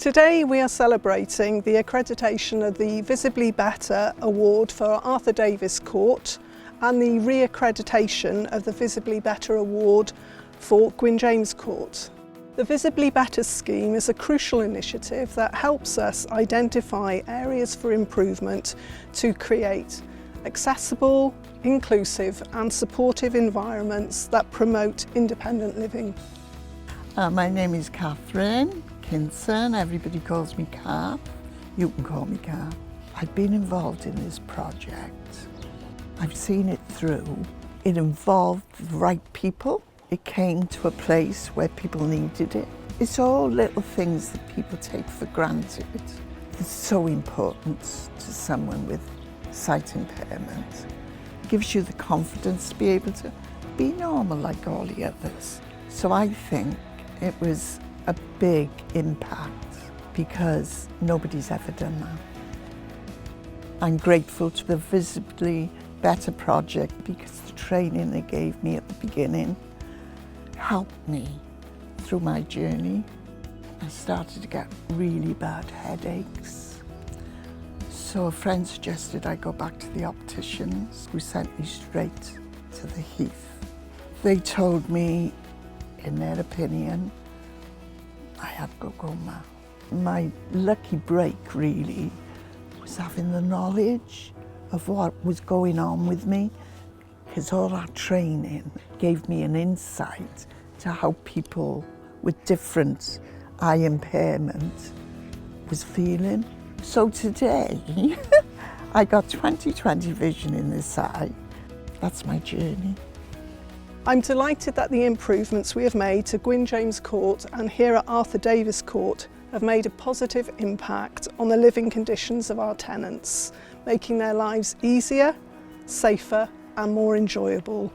Today we are celebrating the accreditation of the Visibly Better Award for Arthur Davis Court and the re-accreditation of the Visibly Better Award for Gwyn James Court. The Visibly Better scheme is a crucial initiative that helps us identify areas for improvement to create accessible, inclusive and supportive environments that promote independent living. My name is Catherine Cynllun. Everybody calls me Kath. You can call me Kath. I've been involved in this project. I've seen it through. It involved the right people. It came to a place where people needed it. It's all little things that people take for granted. It's so important to someone with sight impairment. It gives you the confidence to be able to be normal like all the others. So I think it was a big impact because nobody's ever done that. I'm grateful to the Visibly Better project because the training they gave me at the beginning helped me through my journey. I started to get really bad headaches. So a friend suggested I go back to the opticians, who sent me straight to the Heath. They told me, in their opinion, I had glaucoma. My lucky break really was having the knowledge of what was going on with me, because all that training gave me an insight to how people with different eye impairment was feeling. So today, I got 20/20 vision in this eye. That's my journey. I'm delighted that the improvements we have made to Gwyn James Court and here at Arthur Davis Court have made a positive impact on the living conditions of our tenants, making their lives easier, safer and more enjoyable.